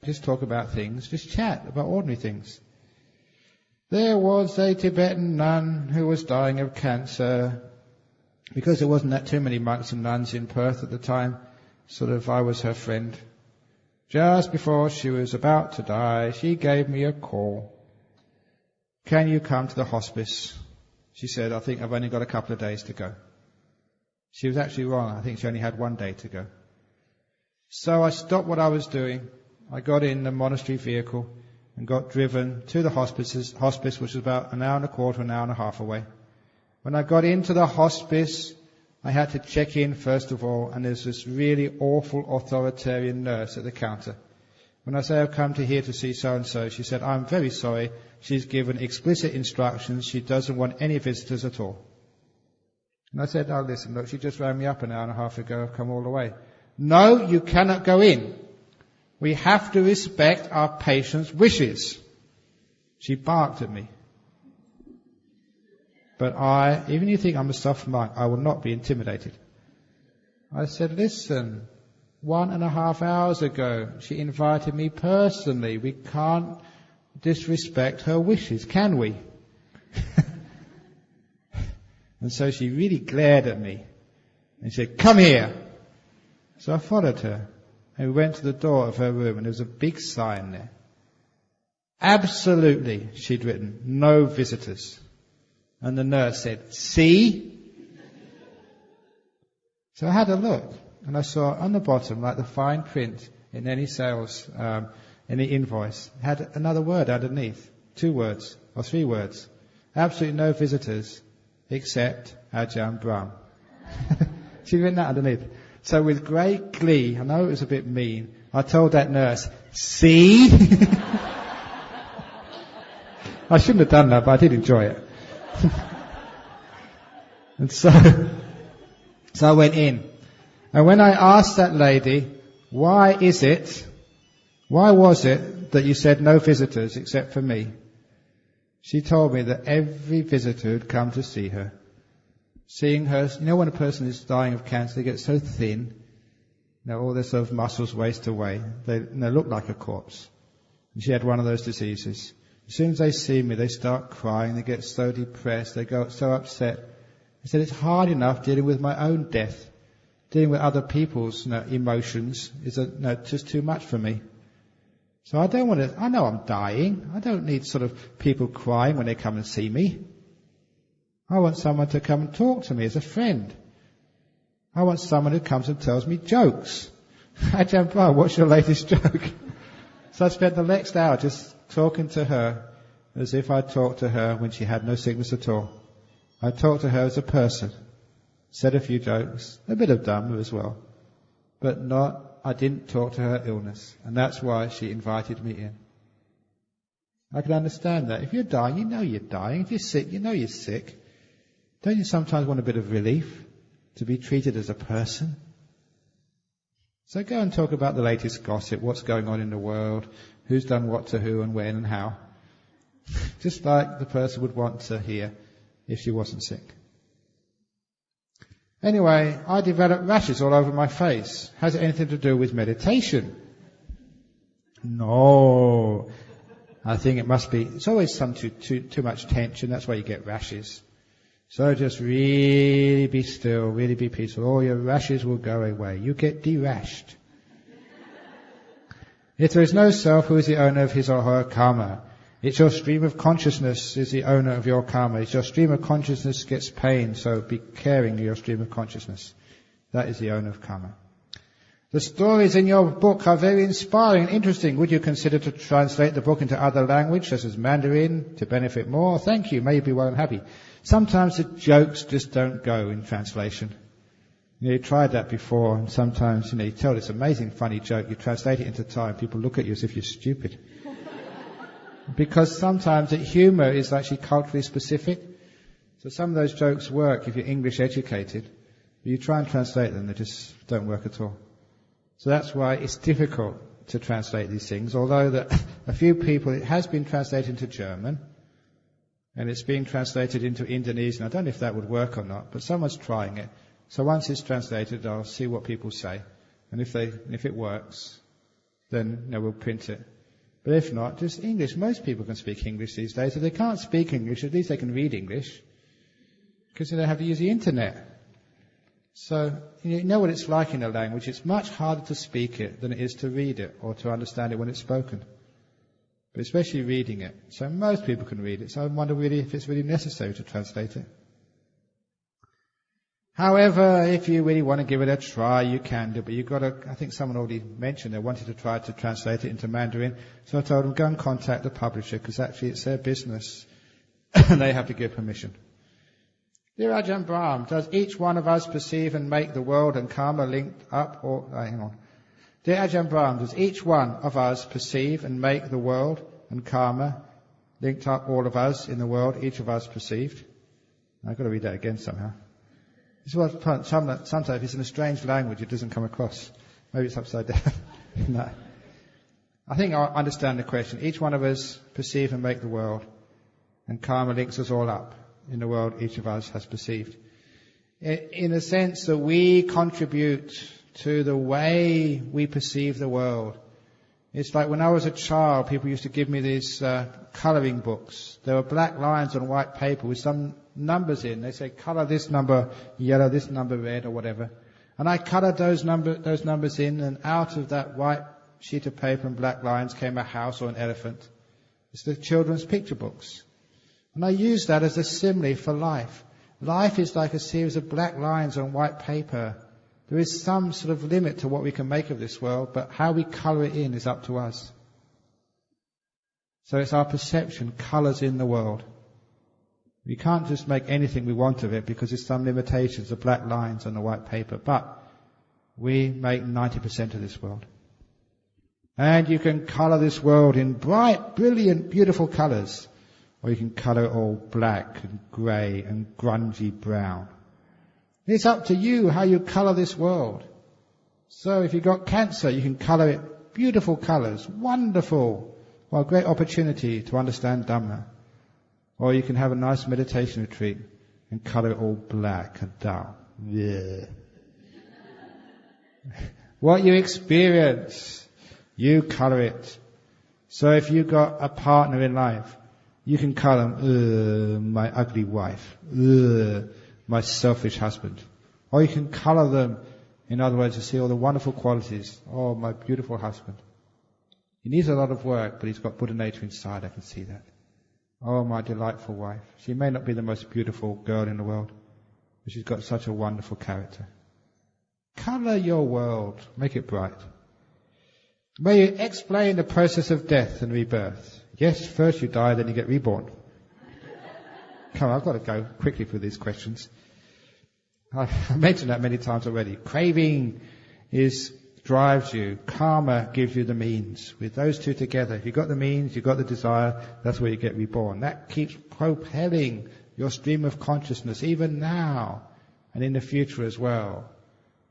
just talk about things, just chat about ordinary things. There was a Tibetan nun who was dying of cancer. Because there wasn't that too many monks and nuns in Perth at the time, I was her friend. Just before she was about to die, she gave me a call. Can you come to the hospice? She said, I think I've only got a couple of days to go. She was actually wrong. I think she only had 1 day to go. So I stopped what I was doing. I got in the monastery vehicle and got driven to the hospice, which was about an hour and a quarter, an hour and a half away. When I got into the hospice, I had to check in first of all, and there's this really awful authoritarian nurse at the counter. When I say I've come to here to see so-and-so, she said, I'm very sorry, she's given explicit instructions, she doesn't want any visitors at all. And I said, oh listen, look, she just rang me up an hour and a half ago, I've come all the way. No, you cannot go in. We have to respect our patient's wishes. She barked at me. But even if you think I'm a soft monk, I will not be intimidated. I said, listen, 1.5 hours ago, she invited me personally. We can't disrespect her wishes, can we? And so she really glared at me and said, come here. So I followed her and we went to the door of her room and there was a big sign there. Absolutely, she'd written, no visitors. And the nurse said, see? So I had a look and I saw on the bottom, like the fine print in any sales, any invoice, had another word underneath, 2 words or 3 words. Absolutely no visitors except Ajahn Brahm. She'd written that underneath. So with great glee, I know it was a bit mean, I told that nurse, see? I shouldn't have done that, but I did enjoy it. And so I went in. And when I asked that lady, why was it that you said no visitors except for me? She told me that every visitor had come to see her. Seeing her, when a person is dying of cancer, they get so thin, all their sort of muscles waste away. They look like a corpse. And she had one of those diseases. As soon as they see me, they start crying, they get so depressed, they go so upset. I said, it's hard enough dealing with my own death. Dealing with other people's emotions is just too much for me. So I know I'm dying. I don't need sort of people crying when they come and see me. I want someone to come and talk to me as a friend. I want someone who comes and tells me jokes. Ajahn Brahm, what's your latest joke? So I spent the next hour just talking to her as if I talked to her when she had no sickness at all. I talked to her as a person, said a few jokes, a bit of Dhamma as well, but I didn't talk to her illness, and that's why she invited me in. I can understand that. If you're dying, you know you're dying. If you're sick, you know you're sick. Don't you sometimes want a bit of relief to be treated as a person? So go and talk about the latest gossip, what's going on in the world, who's done what to who and when and how. Just like the person would want to hear if she wasn't sick. Anyway, I developed rashes all over my face. Has it anything to do with meditation? No. I think it must be, it's always too much tension, that's why you get rashes. So just really be still, really be peaceful. All your rashes will go away. You get de-rashed. If there is no self, who is the owner of his or her karma? It's your stream of consciousness is the owner of your karma. It's your stream of consciousness gets pain, so be caring of your stream of consciousness. That is the owner of karma. The stories in your book are very inspiring and interesting. Would you consider to translate the book into other language, such as Mandarin, to benefit more? Thank you. May you be well and happy. Sometimes the jokes just don't go in translation. You tried that before, and sometimes, you tell this amazing funny joke, you translate it into Thai, and people look at you as if you're stupid. Because sometimes the humour is actually culturally specific. So some of those jokes work if you're English educated, but you try and translate them, they just don't work at all. So that's why it's difficult to translate these things, although that a few people, it has been translated into German, and it's being translated into Indonesian. I don't know if that would work or not, but someone's trying it. So once it's translated, I'll see what people say. And if it works, then we'll print it. But if not, just English. Most people can speak English these days. If they can't speak English, at least they can read English, because they don't have to use the internet. So you know what it's like in a language. It's much harder to speak it than it is to read it or to understand it when it's spoken. But especially reading it. So most people can read it. So I wonder really if it's really necessary to translate it. However, if you really want to give it a try, you can do. But you've got to, I think someone already mentioned they wanted to try to translate it into Mandarin. So I told them, go and contact the publisher, because actually it's their business. And they have to give permission. Dear Ajahn Brahm, does each one of us perceive and make the world and karma linked up or... hang on. Dear Ajahn Brahm, does each one of us perceive and make the world and karma linked up, all of us in the world, each of us perceived? I've got to read that again somehow. This is what sometimes if it's in a strange language, it doesn't come across. Maybe it's upside down. No. I think I understand the question. Each one of us perceive and make the world, and karma links us all up in the world each of us has perceived. In the sense that we contribute to the way we perceive the world. It's like when I was a child, people used to give me these colouring books. There were black lines on white paper with some numbers in. They say, colour this number yellow, this number red, or whatever. And I coloured those numbers in, and out of that white sheet of paper and black lines came a house or an elephant. It's the children's picture books. And I use that as a simile for life. Life is like a series of black lines on white paper. There is some sort of limit to what we can make of this world, but how we colour it in is up to us. So it's our perception colours in the world. We can't just make anything we want of it because there's some limitations of black lines on the white paper, but we make 90% of this world. And you can colour this world in bright, brilliant, beautiful colours, or you can colour it all black and grey and grungy brown. It's up to you how you colour this world. So if you've got cancer, you can colour it beautiful colours, wonderful. Well, great opportunity to understand Dhamma. Or you can have a nice meditation retreat and colour it all black and dull. Yeah. What you experience, you colour it. So if you've got a partner in life, you can colour them, my ugly wife, my selfish husband. Or you can colour them, in other words, to see all the wonderful qualities. Oh, my beautiful husband. He needs a lot of work, but he's got Buddha nature inside, I can see that. Oh, my delightful wife. She may not be the most beautiful girl in the world, but she's got such a wonderful character. Colour your world, make it bright. May you explain the process of death and rebirth. Yes, first you die, then you get reborn. Come on, I've got to go quickly through these questions. I've mentioned that many times already. Craving drives you. Karma gives you the means. With those two together, if you've got the means, you've got the desire, that's where you get reborn. That keeps propelling your stream of consciousness, even now and in the future as well.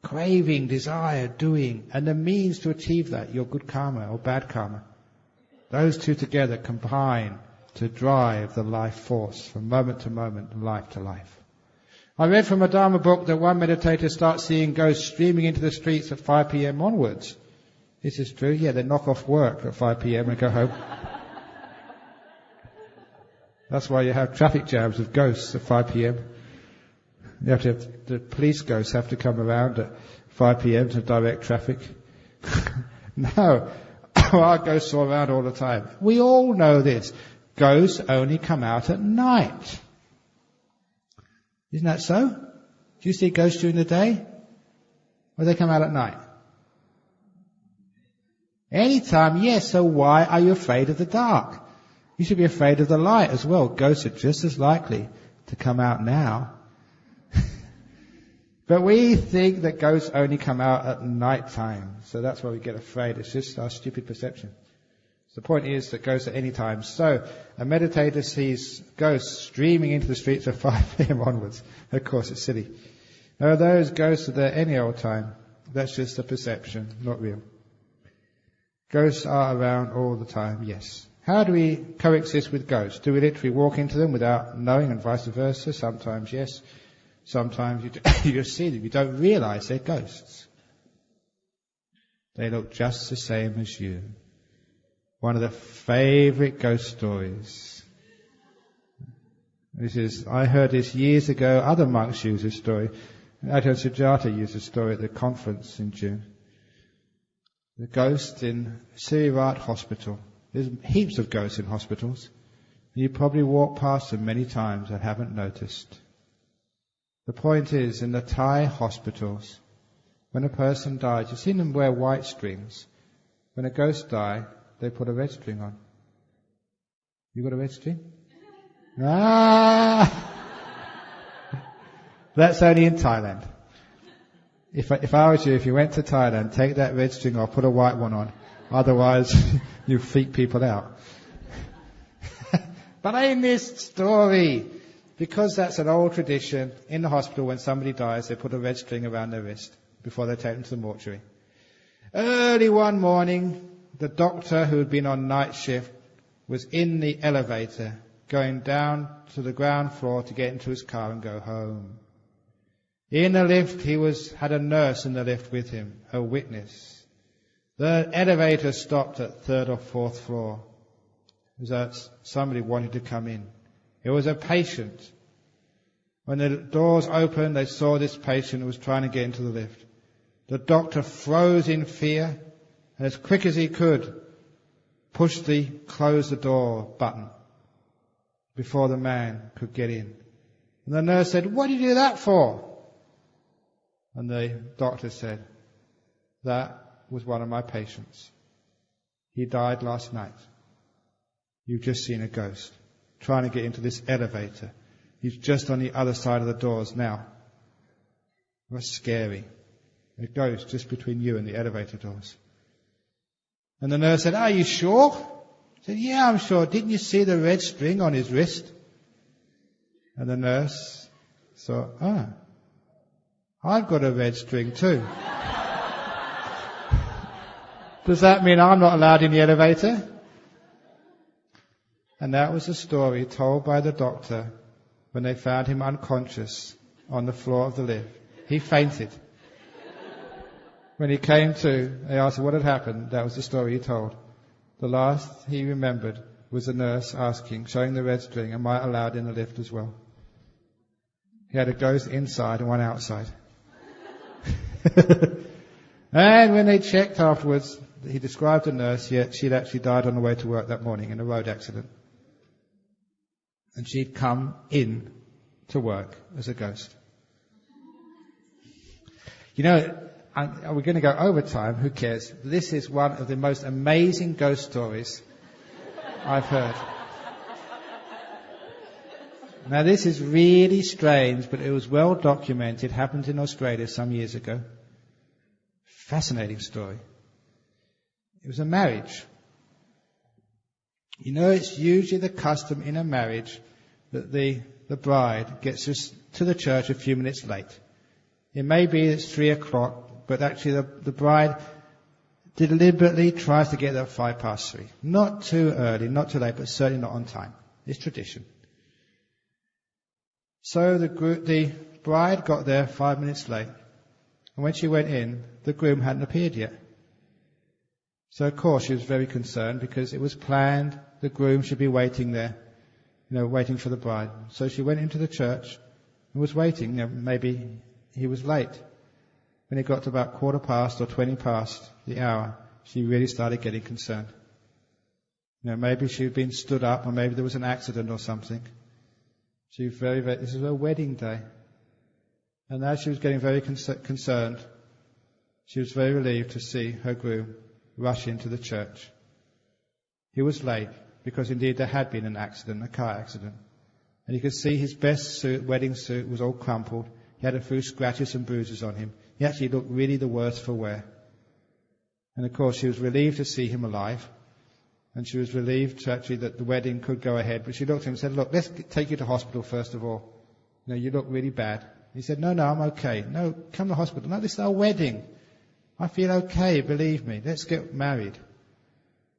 Craving, desire, doing, and the means to achieve that, your good karma or bad karma. Those two together combine to drive the life force from moment to moment, life to life. I read from a Dharma book that one meditator starts seeing ghosts streaming into the streets at 5 p.m. onwards. This is true. Yeah, they knock off work at 5 p.m. and go home. That's why you have traffic jams with ghosts at 5 p.m. You have to have, the police ghosts have to come around at 5 p.m. to direct traffic. No, our ghosts are around all the time. We all know this. Ghosts only come out at night. Isn't that so? Do you see ghosts during the day? Or do they come out at night? Anytime, yes. So why are you afraid of the dark? You should be afraid of the light as well. Ghosts are just as likely to come out now. But we think that ghosts only come out at night time. So that's why we get afraid. It's just our stupid perception. The point is that ghosts at any time. So a meditator sees ghosts streaming into the streets at 5 p.m. onwards. Of course, it's silly. No, those ghosts are there any old time. That's just a perception, not real. Ghosts are around all the time, yes. How do we coexist with ghosts? Do we literally walk into them without knowing, and vice versa? Sometimes, yes. Sometimes you just see them. You don't realize they're ghosts. They look just the same as you. One of the favourite ghost stories. I heard this years ago. Other monks use this story. Ajahn Sujata used this story at the conference in June. The ghost in Sirirat Hospital. There's heaps of ghosts in hospitals. You probably walk past them many times and haven't noticed. The point is, in the Thai hospitals, when a person dies, you've seen them wear white strings. When a ghost dies, they put a red string on. You got a red string? Ah! That's only in Thailand. If I was you, if you went to Thailand, take that red string off, put a white one on. Otherwise, you freak people out. But in this story, because that's an old tradition, in the hospital when somebody dies, they put a red string around their wrist before they take them to the mortuary. Early one morning, the doctor who had been on night shift was in the elevator, going down to the ground floor to get into his car and go home. In the lift, he had a nurse in the lift with him, a witness. The elevator stopped at 3rd or 4th floor. It was that somebody wanted to come in. It was a patient. When the doors opened, they saw this patient who was trying to get into the lift. The doctor froze in fear, and as quick as he could, pushed the close the door button before the man could get in. And the nurse said, "What did you do that for?" And the doctor said, "That was one of my patients. He died last night. You've just seen a ghost trying to get into this elevator. He's just on the other side of the doors now." That's scary. A ghost just between you and the elevator doors. And the nurse said, "Are you sure?" He said, "Yeah, I'm sure. Didn't you see the red string on his wrist?" And the nurse thought, I've got a red string too. Does that mean I'm not allowed in the elevator? And that was the story told by the doctor when they found him unconscious on the floor of the lift. He fainted. When he came to, they asked him what had happened. That was the story he told. The last he remembered was the nurse asking, showing the red string, "Am I allowed in the lift as well?" He had a ghost inside and one outside. And when they checked afterwards, he described the nurse, she'd actually died on the way to work that morning in a road accident. And she'd come in to work as a ghost. You know, we're going to go over time, who cares? This is one of the most amazing ghost stories I've heard. Now this is really strange, but it was well documented, happened in Australia some years ago. Fascinating story. It was a marriage. You know, it's usually the custom in a marriage that the bride gets to the church a few minutes late. It may be it's 3 o'clock, but actually the bride deliberately tries to get there at 3:05. Not too early, not too late, but certainly not on time. It's tradition. So the bride got there 5 minutes late. And when she went in, the groom hadn't appeared yet. So of course she was very concerned because it was planned the groom should be waiting there, waiting for the bride. So she went into the church and was waiting. Maybe he was late. When it got to about 15 or 20 past the hour, she really started getting concerned. Maybe she'd been stood up, or maybe there was an accident or something. She was this is her wedding day. And as she was getting very concerned, she was very relieved to see her groom rush into the church. He was late because indeed there had been an accident, a car accident. And you could see his best suit, wedding suit, was all crumpled. He had a few scratches and bruises on him. He actually looked really the worse for wear. And of course she was relieved to see him alive. And she was relieved actually that the wedding could go ahead. But she looked at him and said, "Look, let's take you to hospital first of all. You look really bad." He said, No, I'm okay. "No, come to hospital." "No, this is our wedding. I feel okay, believe me. Let's get married."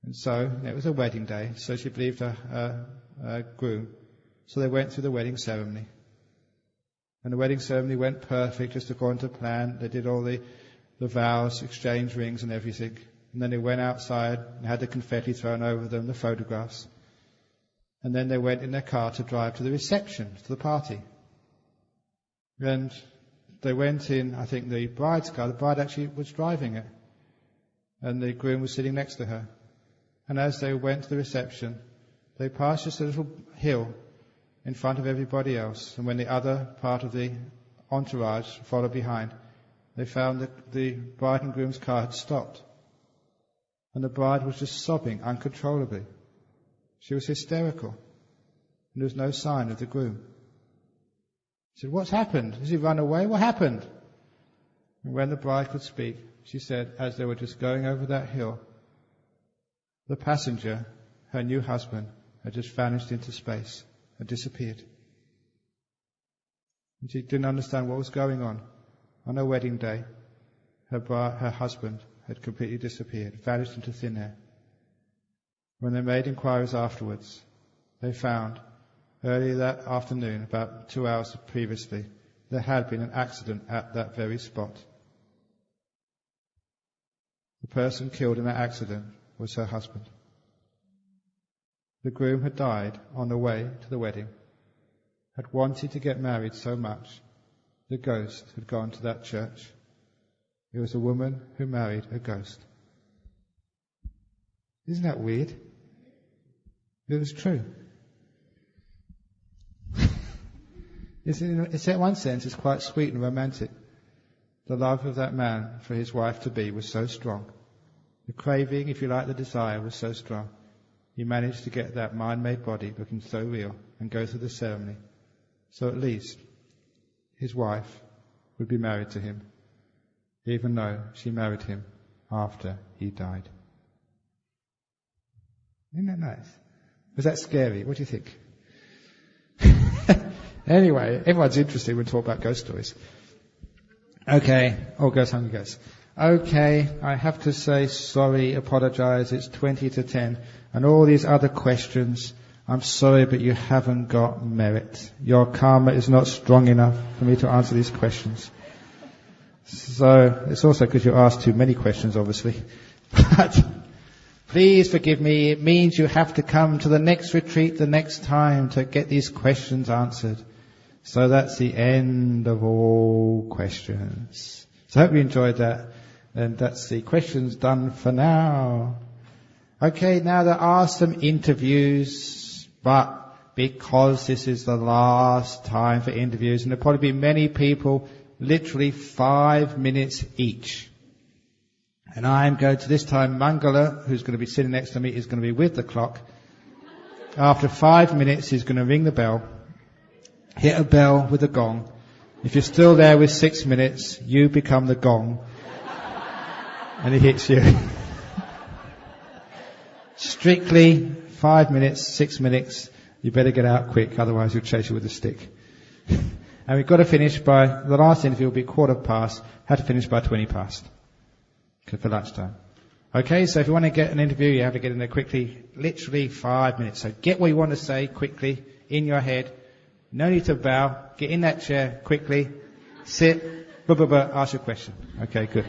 And so it was a wedding day. So she believed her groom. So they went through the wedding ceremony. And the wedding ceremony went perfect, just according to plan. They did all the the vows, exchanged rings and everything. And then they went outside and had the confetti thrown over them, the photographs. And then they went in their car to drive to the reception, to the party. And they went in, I think, the bride's car. The bride actually was driving it. And the groom was sitting next to her. And as they went to the reception, they passed just a little hill in front of everybody else. And when the other part of the entourage followed behind, they found that the bride and groom's car had stopped. And the bride was just sobbing uncontrollably. She was hysterical. And there was no sign of the groom. He said, "What's happened? Has he run away? What happened?" And when the bride could speak, she said, as they were just going over that hill, the passenger, her new husband, had just vanished into space, had disappeared. And she didn't understand what was going on. On her wedding day, her husband had completely disappeared, vanished into thin air. When they made inquiries afterwards, they found early that afternoon, about 2 hours previously, there had been an accident at that very spot. The person killed in that accident was her husband. The groom had died on the way to the wedding, had wanted to get married so much, the ghost had gone to that church. It was a woman who married a ghost. Isn't that weird? It was true. It's in one sense, it's quite sweet and romantic. The love of that man for his wife-to-be was so strong. The craving, if you like, the desire was so strong. He managed to get that mind-made body looking so real and go through the ceremony. So at least his wife would be married to him, even though she married him after he died. Isn't that nice? Was that scary? What do you think? Anyway, everyone's interested when we talk about ghost stories. Okay, all ghosts, hungry ghosts. Okay, I have to say sorry, apologise, it's 20 to 10. And all these other questions, I'm sorry, but you haven't got merit. Your karma is not strong enough for me to answer these questions. So, it's also because you asked too many questions, obviously. But please forgive me, it means you have to come to the next retreat the next time to get these questions answered. So that's the end of all questions. So I hope you enjoyed that. And that's the questions done for now. Okay, now there are some interviews, but because this is the last time for interviews, and there'll probably be many people, literally 5 minutes each. And I'm going to, this time, Mangala, who's going to be sitting next to me, is going to be with the clock. After 5 minutes, he's going to ring the bell, hit a bell with a gong. If you're still there with 6 minutes, you become the gong. And he hits you. Strictly 5 minutes, 6 minutes. You better get out quick, otherwise he'll chase you with a stick. And we've got to finish by, the last interview will be 1:15. Had to finish by 20 past. For lunchtime. Okay, so if you want to get an interview, you have to get in there quickly. Literally 5 minutes. So get what you want to say quickly in your head. No need to bow. Get in that chair quickly. Sit. Ask your question. Okay, good.